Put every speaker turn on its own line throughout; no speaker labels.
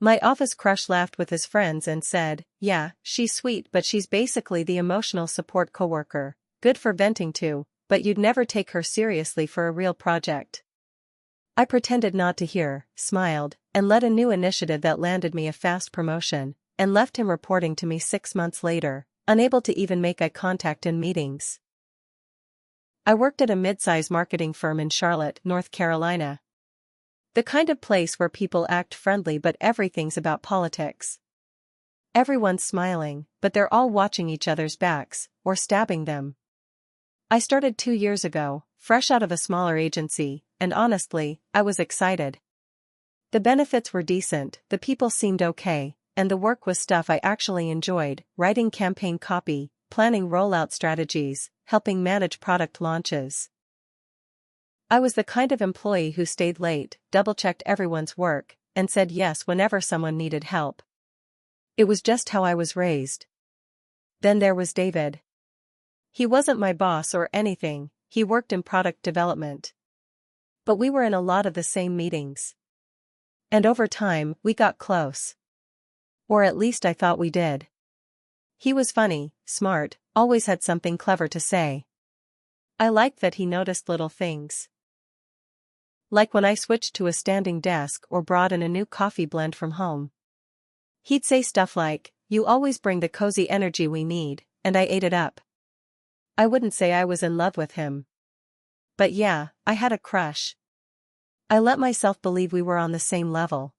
My office crush laughed with his friends and said, "Yeah, she's sweet, but she's basically the emotional support coworker. Good for venting too, but you'd never take her seriously for a real project." I pretended not to hear, smiled, and led a new initiative that landed me a fast promotion, and left him reporting to me 6 months later, unable to even make eye contact in meetings. I worked at a mid-size marketing firm in Charlotte, North Carolina. The kind of place where people act friendly but everything's about politics. Everyone's smiling, but they're all watching each other's backs, or stabbing them. I started 2 years ago, fresh out of a smaller agency, and honestly, I was excited. The benefits were decent, the people seemed okay, and the work was stuff I actually enjoyed: writing campaign copy, planning rollout strategies, helping manage product launches. I was the kind of employee who stayed late, double-checked everyone's work, and said yes whenever someone needed help. It was just how I was raised. Then there was David. He wasn't my boss or anything, he worked in product development. But we were in a lot of the same meetings. And over time, we got close. Or at least I thought we did. He was funny, smart, always had something clever to say. I liked that he noticed little things. Like when I switched to a standing desk or brought in a new coffee blend from home. He'd say stuff like, "You always bring the cozy energy we need," and I ate it up. I wouldn't say I was in love with him. But yeah, I had a crush. I let myself believe we were on the same level.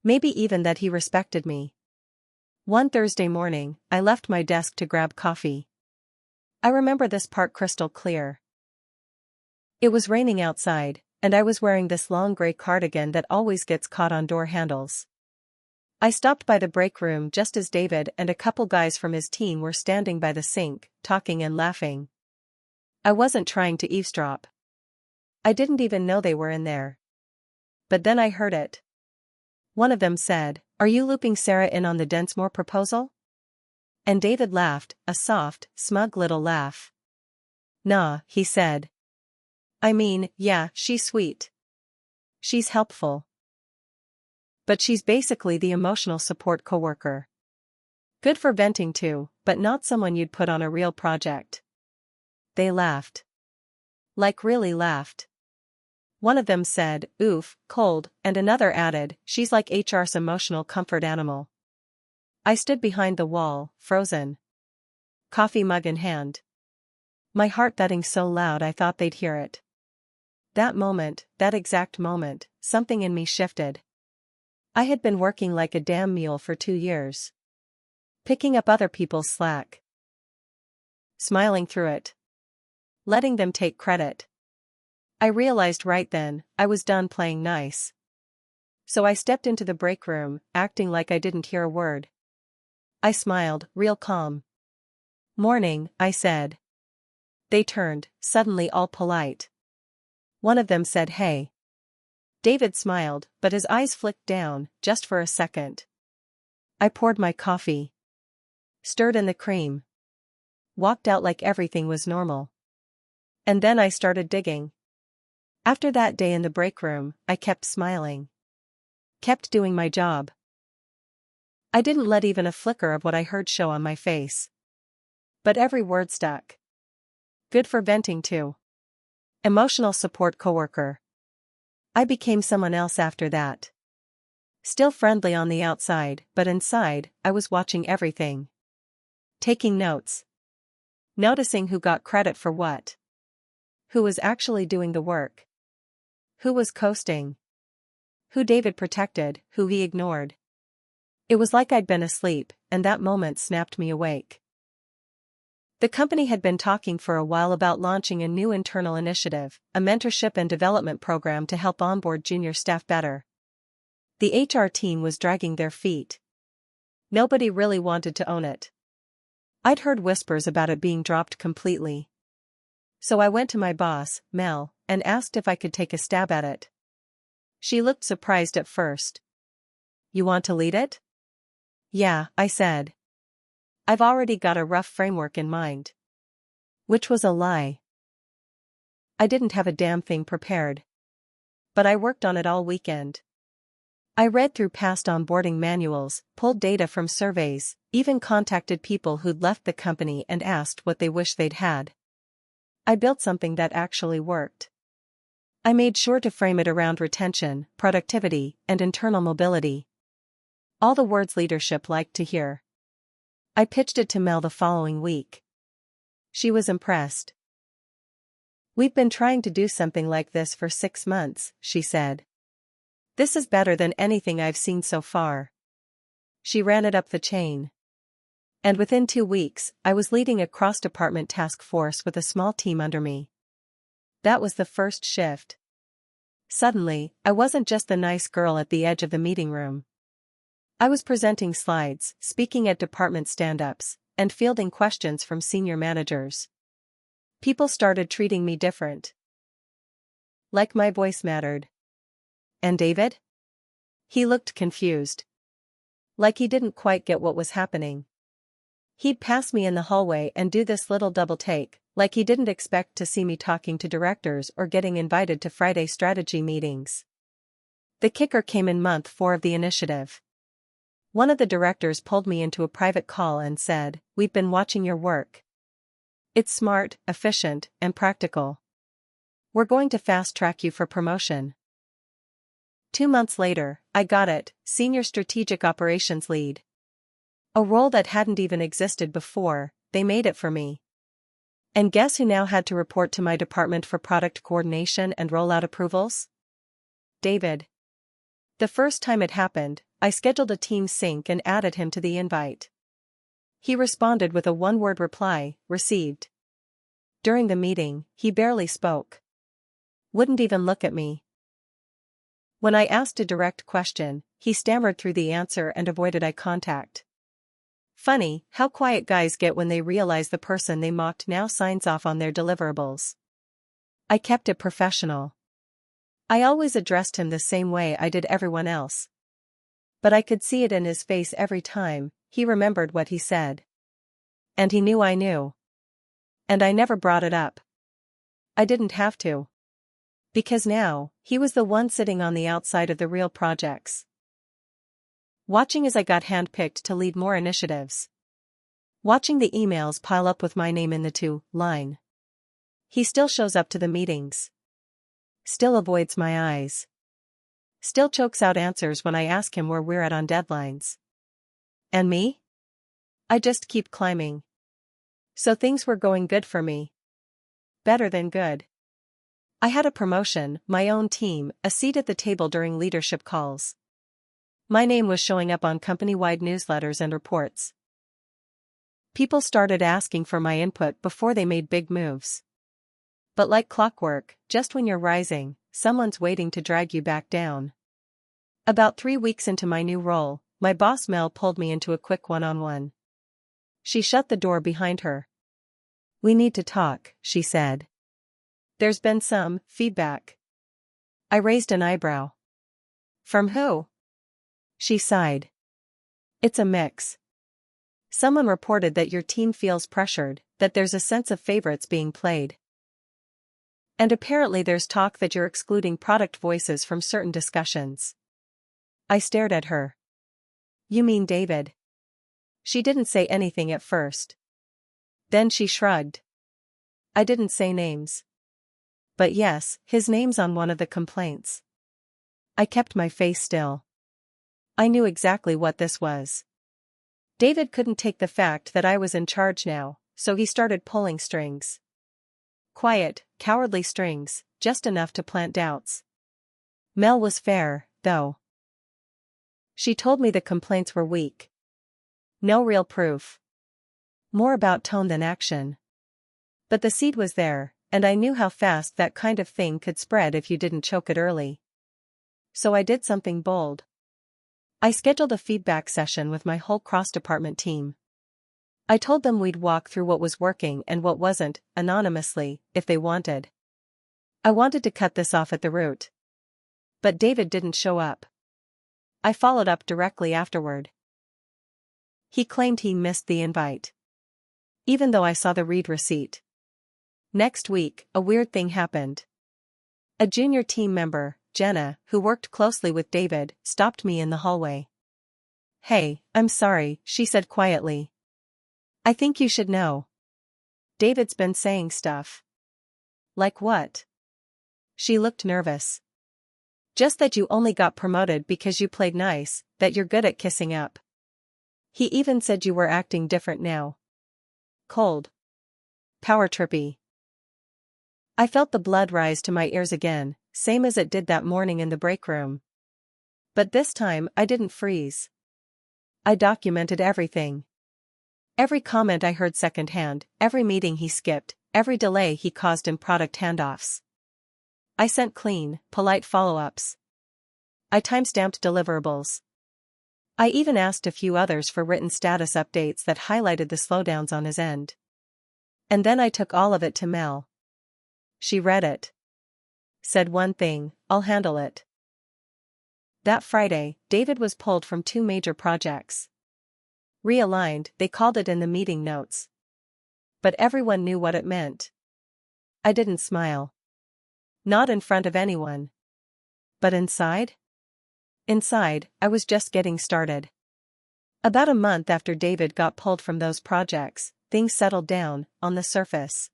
Maybe even that he respected me. One Thursday morning, I left my desk to grab coffee. I remember this part crystal clear. It was raining outside, and I was wearing this long gray cardigan that always gets caught on door handles. I stopped by the break room just as David and a couple guys from his team were standing by the sink, talking and laughing. I wasn't trying to eavesdrop. I didn't even know they were in there. But then I heard it. One of them said, "Are you looping Sarah in on the Densmore proposal?" And David laughed, a soft, smug little laugh. "Nah," he said. "I mean, yeah, she's sweet. She's helpful. But she's basically the emotional support coworker. Good for venting too, but not someone you'd put on a real project." They laughed. Like really laughed. One of them said, "Oof, cold," and another added, "She's like HR's emotional comfort animal." I stood behind the wall, frozen. Coffee mug in hand. My heart thudding so loud I thought they'd hear it. That moment, that exact moment, something in me shifted. I had been working like a damn mule for 2 years. Picking up other people's slack. Smiling through it. Letting them take credit. I realized right then, I was done playing nice. So I stepped into the break room, acting like I didn't hear a word. I smiled, real calm. "Morning," I said. They turned, suddenly all polite. One of them said, "Hey." David smiled, but his eyes flicked down, just for a second. I poured my coffee. Stirred in the cream. Walked out like everything was normal. And then I started digging. After that day in the break room, I kept smiling. Kept doing my job. I didn't let even a flicker of what I heard show on my face. But every word stuck. Good for venting too. Emotional support coworker. I became someone else after that. Still friendly on the outside, but inside, I was watching everything. Taking notes. Noticing who got credit for what. Who was actually doing the work. Who was coasting. Who David protected, who he ignored. It was like I'd been asleep, and that moment snapped me awake. The company had been talking for a while about launching a new internal initiative, a mentorship and development program to help onboard junior staff better. The HR team was dragging their feet. Nobody really wanted to own it. I'd heard whispers about it being dropped completely. So I went to my boss, Mel, and asked if I could take a stab at it. She looked surprised at first. "You want to lead it?" "Yeah," I said. "I've already got a rough framework in mind." Which was a lie. I didn't have a damn thing prepared. But I worked on it all weekend. I read through past onboarding manuals, pulled data from surveys, even contacted people who'd left the company and asked what they wish they'd had. I built something that actually worked. I made sure to frame it around retention, productivity, and internal mobility. All the words leadership liked to hear. I pitched it to Mel the following week. She was impressed. "We've been trying to do something like this for 6 months," she said. "This is better than anything I've seen so far." She ran it up the chain. And within 2 weeks, I was leading a cross-department task force with a small team under me. That was the first shift. Suddenly, I wasn't just the nice girl at the edge of the meeting room. I was presenting slides, speaking at department stand-ups, and fielding questions from senior managers. People started treating me different. Like my voice mattered. And David? He looked confused. Like he didn't quite get what was happening. He'd pass me in the hallway and do this little double take, like he didn't expect to see me talking to directors or getting invited to Friday strategy meetings. The kicker came in month 4 of the initiative. One of the directors pulled me into a private call and said, "We've been watching your work. It's smart, efficient, and practical. We're going to fast-track you for promotion." 2 months later, I got it, Senior Strategic Operations Lead. A role that hadn't even existed before. They made it for me. And guess who now had to report to my department for product coordination and rollout approvals? David. The first time it happened, I scheduled a team sync and added him to the invite. He responded with a one-word reply, "Received." During the meeting, he barely spoke. Wouldn't even look at me. When I asked a direct question, he stammered through the answer and avoided eye contact. Funny how quiet guys get when they realize the person they mocked now signs off on their deliverables. I kept it professional. I always addressed him the same way I did everyone else. But I could see it in his face every time. He remembered what he said. And he knew I knew. And I never brought it up. I didn't have to. Because now, he was the one sitting on the outside of the real projects. Watching as I got handpicked to lead more initiatives. Watching the emails pile up with my name in the to line. He still shows up to the meetings. Still avoids my eyes. Still chokes out answers when I ask him where we're at on deadlines. And me? I just keep climbing. So things were going good for me. Better than good. I had a promotion, my own team, a seat at the table during leadership calls. My name was showing up on company-wide newsletters and reports. People started asking for my input before they made big moves. But like clockwork, just when you're rising, someone's waiting to drag you back down. About 3 weeks into my new role, my boss Mel pulled me into a quick one-on-one. She shut the door behind her. "We need to talk," she said. "There's been some feedback." I raised an eyebrow. "From who?" She sighed. "It's a mix. Someone reported that your team feels pressured, that there's a sense of favorites being played. And apparently there's talk that you're excluding product voices from certain discussions." I stared at her. "You mean David?" She didn't say anything at first. Then she shrugged. "I didn't say names. But yes, his name's on one of the complaints." I kept my face still. I knew exactly what this was. David couldn't take the fact that I was in charge now, so he started pulling strings. Quiet, cowardly strings, just enough to plant doubts. Mel was fair, though. She told me the complaints were weak. No real proof. More about tone than action. But the seed was there, and I knew how fast that kind of thing could spread if you didn't choke it early. So I did something bold. I scheduled a feedback session with my whole cross-department team. I told them we'd walk through what was working and what wasn't, anonymously, if they wanted. I wanted to cut this off at the root. But David didn't show up. I followed up directly afterward. He claimed he missed the invite. Even though I saw the read receipt. Next week, a weird thing happened. A junior team member, Jenna, who worked closely with David, stopped me in the hallway. "Hey, I'm sorry," she said quietly. "I think you should know. David's been saying stuff." "Like what?" She looked nervous. "Just that you only got promoted because you played nice, that you're good at kissing up. He even said you were acting different now. Cold. Power trippy." I felt the blood rise to my ears again, same as it did that morning in the break room. But this time I didn't freeze. I documented everything. Every comment I heard secondhand, every meeting he skipped, every delay he caused in product handoffs. I sent clean, polite follow-ups. I timestamped deliverables. I even asked a few others for written status updates that highlighted the slowdowns on his end. And then I took all of it to Mel. She read it. Said one thing: "I'll handle it." That Friday, David was pulled from 2 major projects. Realigned, they called it in the meeting notes. But everyone knew what it meant. I didn't smile. Not in front of anyone. But inside? Inside, I was just getting started. About a month after David got pulled from those projects, things settled down, on the surface.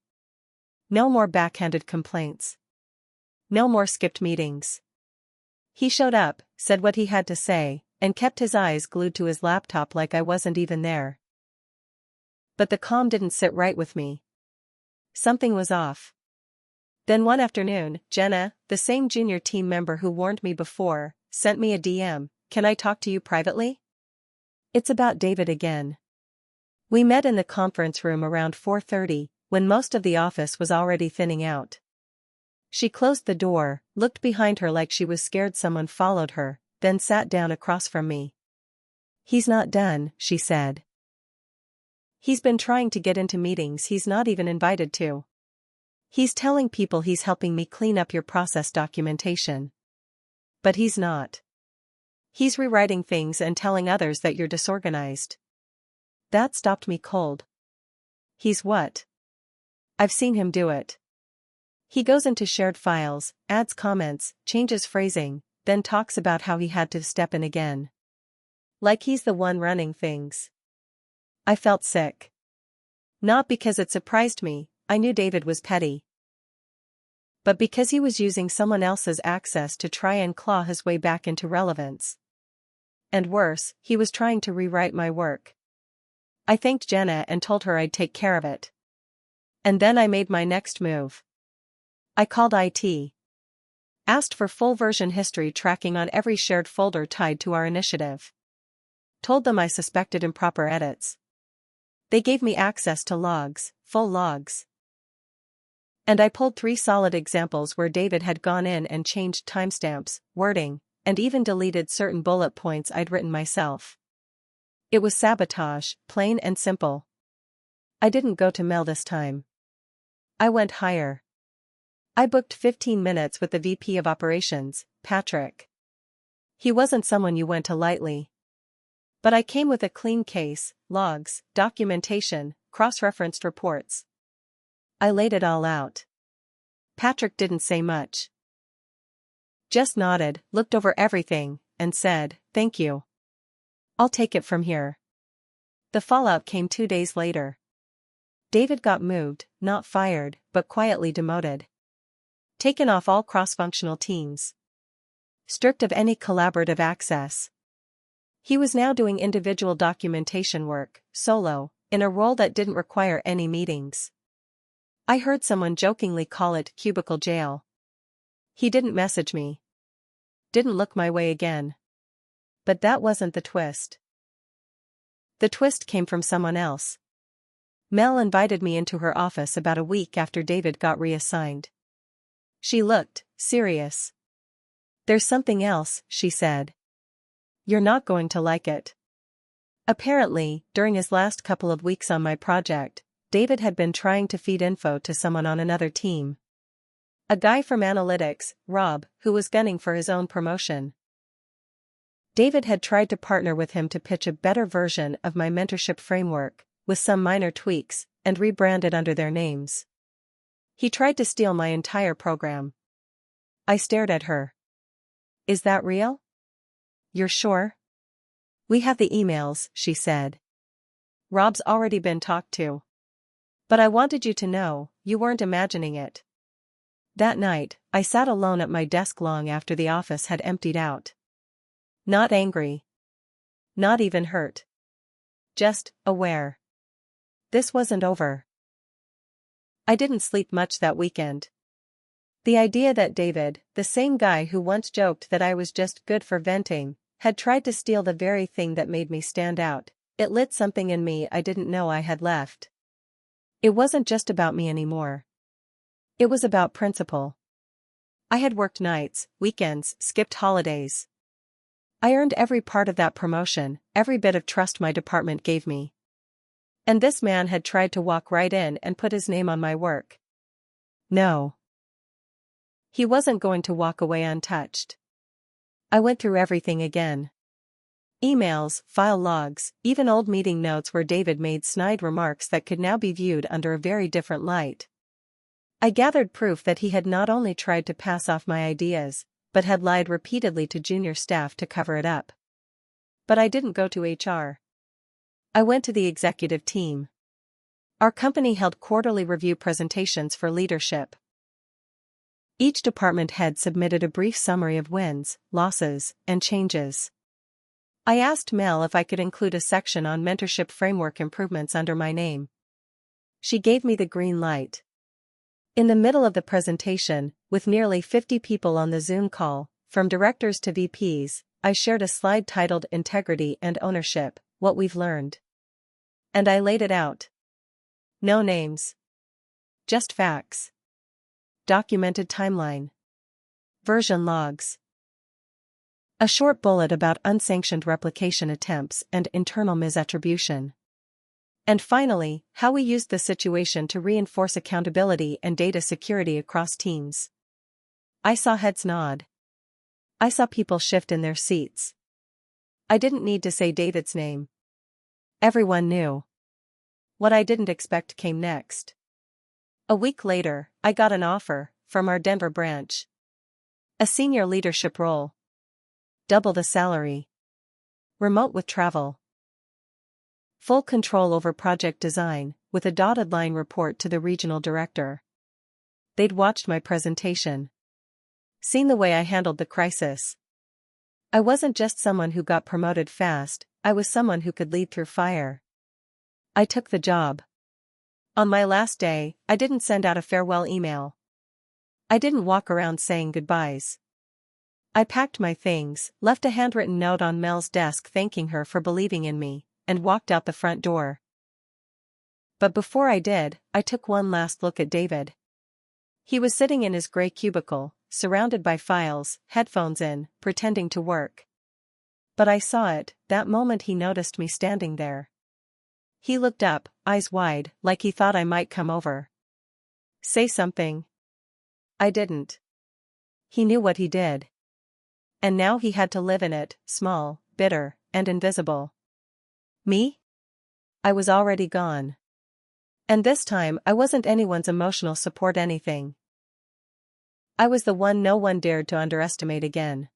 No more backhanded complaints. No more skipped meetings. He showed up, said what he had to say, and kept his eyes glued to his laptop like I wasn't even there. But the calm didn't sit right with me. Something was off. Then one afternoon, Jenna, the same junior team member who warned me before, sent me a DM, "Can I talk to you privately? It's about David again." We met in the conference room around 4:30, when most of the office was already thinning out. She closed the door, looked behind her like she was scared someone followed her, then sat down across from me. "He's not done," she said. "He's been trying to get into meetings he's not even invited to. He's telling people he's helping me clean up your process documentation. But he's not. He's rewriting things and telling others that you're disorganized." That stopped me cold. "He's what?" "I've seen him do it. He goes into shared files, adds comments, changes phrasing, then talks about how he had to step in again. Like he's the one running things." I felt sick. Not because it surprised me, I knew David was petty. But because he was using someone else's access to try and claw his way back into relevance. And worse, he was trying to rewrite my work. I thanked Jenna and told her I'd take care of it. And then I made my next move. I called IT. Asked for full version history tracking on every shared folder tied to our initiative. Told them I suspected improper edits. They gave me access to logs, full logs. And I pulled 3 solid examples where David had gone in and changed timestamps, wording, and even deleted certain bullet points I'd written myself. It was sabotage, plain and simple. I didn't go to Mel this time. I went higher. I booked 15 minutes with the VP of Operations, Patrick. He wasn't someone you went to lightly. But I came with a clean case, logs, documentation, cross-referenced reports. I laid it all out. Patrick didn't say much. Just nodded, looked over everything, and said, "Thank you. I'll take it from here." The fallout came 2 days later. David got moved, not fired, but quietly demoted. Taken off all cross-functional teams. Stripped of any collaborative access. He was now doing individual documentation work, solo, in a role that didn't require any meetings. I heard someone jokingly call it cubicle jail. He didn't message me. Didn't look my way again. But that wasn't the twist. The twist came from someone else. Mel invited me into her office about a week after David got reassigned. She looked serious. "There's something else," she said. "You're not going to like it." Apparently, during his last couple of weeks on my project, David had been trying to feed info to someone on another team. A guy from analytics, Rob, who was gunning for his own promotion. David had tried to partner with him to pitch a better version of my mentorship framework, with some minor tweaks, and rebrand it under their names. He tried to steal my entire program. I stared at her. Is that real? You're sure? We have the emails, she said. Rob's already been talked to. But I wanted you to know, you weren't imagining it. That night, I sat alone at my desk long after the office had emptied out. Not angry. Not even hurt. Just aware. This wasn't over. I didn't sleep much that weekend. The idea that David, the same guy who once joked that I was just good for venting, had tried to steal the very thing that made me stand out, it lit something in me I didn't know I had left. It wasn't just about me anymore. It was about principle. I had worked nights, weekends, skipped holidays. I earned every part of that promotion, every bit of trust my department gave me. And this man had tried to walk right in and put his name on my work. No. He wasn't going to walk away untouched. I went through everything again. Emails, file logs, even old meeting notes where David made snide remarks that could now be viewed under a very different light. I gathered proof that he had not only tried to pass off my ideas, but had lied repeatedly to junior staff to cover it up. But I didn't go to HR. I went to the executive team. Our company held quarterly review presentations for leadership. Each department head submitted a brief summary of wins, losses, and changes. I asked Mel if I could include a section on mentorship framework improvements under my name. She gave me the green light. In the middle of the presentation, with nearly 50 people on the Zoom call, from directors to VPs, I shared a slide titled Integrity and Ownership, What We've Learned. And I laid it out. No names. Just facts. Documented timeline. Version logs. A short bullet about unsanctioned replication attempts and internal misattribution. And finally, how we used the situation to reinforce accountability and data security across teams. I saw heads nod. I saw people shift in their seats. I didn't need to say David's name. Everyone knew. What I didn't expect came next. A week later, I got an offer from our Denver branch. A senior leadership role. Double the salary. Remote with travel. Full control over project design, with a dotted line report to the regional director. They'd watched my presentation. Seen the way I handled the crisis. I wasn't just someone who got promoted fast, I was someone who could lead through fire. I took the job. On my last day, I didn't send out a farewell email. I didn't walk around saying goodbyes. I packed my things, left a handwritten note on Mel's desk thanking her for believing in me, and walked out the front door. But before I did, I took one last look at David. He was sitting in his gray cubicle, surrounded by files, headphones in, pretending to work. But I saw it, that moment he noticed me standing there. He looked up, eyes wide, like he thought I might come over. Say something. I didn't. He knew what he did. And now he had to live in it, small, bitter, and invisible. Me? I was already gone. And this time I wasn't anyone's emotional support anything. I was the one no one dared to underestimate again.